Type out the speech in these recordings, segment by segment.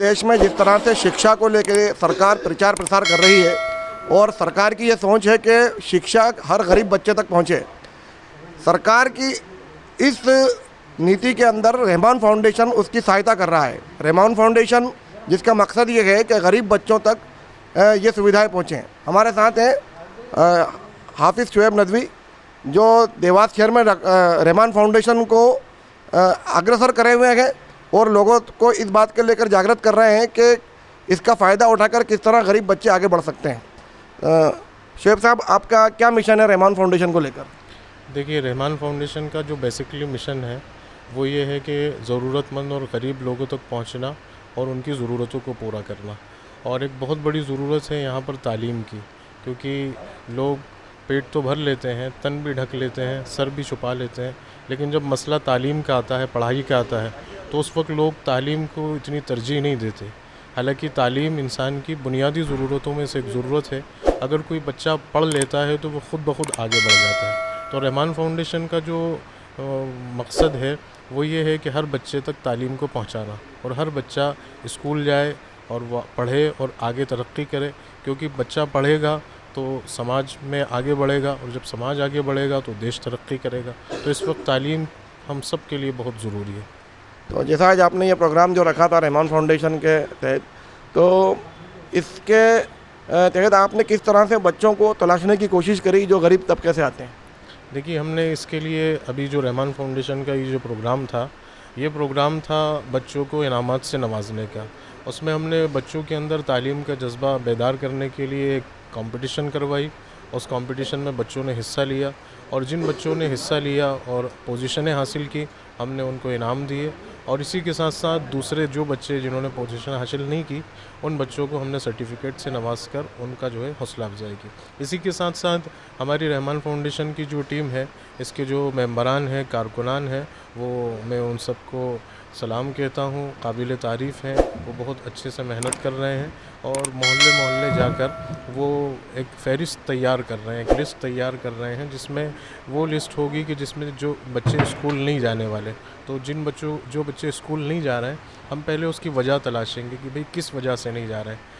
देश में जिस तरह से शिक्षा को लेकर सरकार प्रचार प्रसार कर रही है और सरकार की ये सोच है कि शिक्षा हर गरीब बच्चे तक पहुंचे, सरकार की इस नीति के अंदर रहमान फाउंडेशन उसकी सहायता कर रहा है। रहमान फाउंडेशन जिसका मकसद ये है कि गरीब बच्चों तक ये सुविधाएं पहुँचें। हमारे साथ हैं हाफिज़ शुएब नदवी जो देवास शहर में रहमान फाउंडेशन को अग्रसर करे हुए हैं और लोगों को इस बात के लेकर जागृत कर रहे हैं कि इसका फ़ायदा उठाकर किस तरह गरीब बच्चे आगे बढ़ सकते हैं। शुएब साहब, आपका क्या मिशन है रहमान फाउंडेशन को लेकर? देखिए, रहमान फाउंडेशन का जो बेसिकली मिशन है वो ये है कि ज़रूरतमंद और गरीब लोगों तक पहुंचना और उनकी ज़रूरतों को पूरा करना। और एक बहुत बड़ी ज़रूरत है यहाँ पर तालीम की, क्योंकि लोग पेट तो भर लेते हैं, तन भी ढक लेते हैं, सर भी छुपा लेते हैं, लेकिन जब मसला तालीम का आता है, पढ़ाई का आता है, तो उस वक्त लोग तालीम को इतनी तरजीह नहीं देते। हालांकि तालीम इंसान की बुनियादी ज़रूरतों में से एक ज़रूरत है। अगर कोई बच्चा पढ़ लेता है तो वो ख़ुद ब खुद आगे बढ़ जाता है। तो रहमान फाउंडेशन का जो मकसद है वो ये है कि हर बच्चे तक तालीम को पहुंचाना और हर बच्चा स्कूल जाए और वह पढ़े और आगे तरक्की करे, क्योंकि बच्चा पढ़ेगा तो समाज में आगे बढ़ेगा और जब समाज आगे बढ़ेगा तो देश तरक्की करेगा। तो इस वक्त तालीम हम सब के लिए बहुत ज़रूरी है। तो जैसा आज आपने ये प्रोग्राम जो रखा था रहमान फाउंडेशन के तहत, तो इसके तहत आपने किस तरह से बच्चों को तलाशने की कोशिश करी जो गरीब तबके से आते हैं? देखिए, हमने इसके लिए अभी जो रहमान फाउंडेशन का ये जो प्रोग्राम था, ये प्रोग्राम था बच्चों को इनामात से नवाजने का। उसमें हमने बच्चों के अंदर तालीम का जज्बा बेदार करने के लिए एक कंपटीशन करवाई। उस कंपटीशन में बच्चों ने हिस्सा लिया और जिन बच्चों ने हिस्सा लिया और पोजीशनें हासिल की, हमने उनको इनाम दिए। और इसी के साथ साथ दूसरे जो बच्चे जिन्होंने पोजीशन हासिल नहीं की, उन बच्चों को हमने सर्टिफिकेट से नवाज कर उनका जो है हौसला अफजाई की। इसी के साथ साथ हमारी रहमान फाउंडेशन की जो टीम है, इसके जो मेंबरान हैं, कारकुनान हैं, वो मैं उन सबको सलाम कहता हूँ, काबिल तारीफ़ हैं। वो बहुत अच्छे से मेहनत कर रहे हैं और मोहल्ले मोहल्ले जाकर वो एक फ़हरिस्त तैयार कर रहे हैं, एक लिस्ट तैयार कर रहे हैं, जिसमें वो लिस्ट होगी कि जिसमें जो बच्चे स्कूल नहीं जाने वाले, तो जो बच्चे स्कूल नहीं जा रहे हैं, हम पहले उसकी वजह तलाशेंगे कि भाई किस वजह से नहीं जा रहे हैं।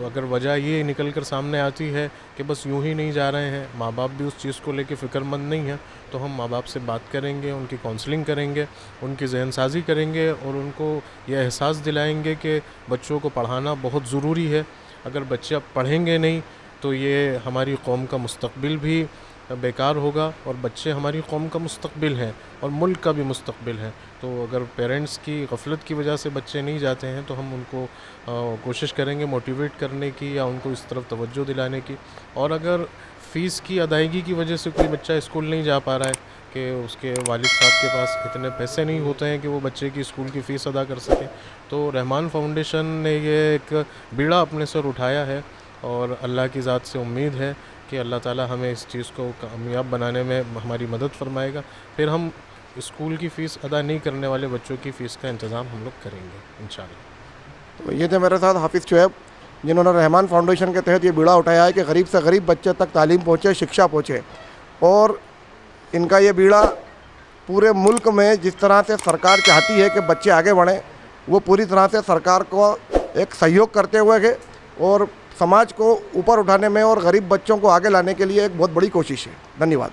अगर वजह ये निकल कर सामने आती है कि बस यूं ही नहीं जा रहे हैं, माँ बाप भी उस चीज़ को लेके फ़िक्रमंद नहीं है, तो हम माँ बाप से बात करेंगे, उनकी काउंसलिंग करेंगे, उनकी जहन साजी करेंगे और उनको यह एहसास दिलाएंगे कि बच्चों को पढ़ाना बहुत ज़रूरी है। अगर बच्चे पढ़ेंगे नहीं तो ये हमारी कौम का मुस्तकबिल भी बेकार होगा और बच्चे हमारी कौम का मुस्तकबिल हैं और मुल्क का भी मुस्तकबिल है। तो अगर पेरेंट्स की गफलत की वजह से बच्चे नहीं जाते हैं तो हम उनको कोशिश करेंगे मोटिवेट करने की या उनको इस तरफ तवज्जो दिलाने की। और अगर फ़ीस की अदायगी की वजह से कोई बच्चा स्कूल नहीं जा पा रहा है कि उसके वालिद साहब के पास इतने पैसे नहीं होते हैं कि वो बच्चे की स्कूल की फ़ीस अदा कर सकें, तो रहमान फाउंडेशन ने ये एक बीड़ा अपने सर उठाया है और अल्लाह की ज़ात से उम्मीद है कि अल्लाह ताला हमें इस चीज़ को कामयाब बनाने में हमारी मदद फरमाएगा। फिर हम स्कूल की फ़ीस अदा नहीं करने वाले बच्चों की फ़ीस का इंतज़ाम हम लोग करेंगे इंशाअल्लाह। तो ये थे मेरे साथ हाफिज़ शुएब, जिन्होंने रहमान फाउंडेशन के तहत ये बीड़ा उठाया है कि गरीब से गरीब बच्चे तक तालीम पहुँचे, शिक्षा पहुँचे। और इनका ये बीड़ा पूरे मुल्क में जिस तरह से सरकार चाहती है कि बच्चे आगे बढ़ें, वो पूरी तरह से सरकार को एक सहयोग करते हुए है और समाज को ऊपर उठाने में और गरीब बच्चों को आगे लाने के लिए एक बहुत बड़ी कोशिश है। धन्यवाद।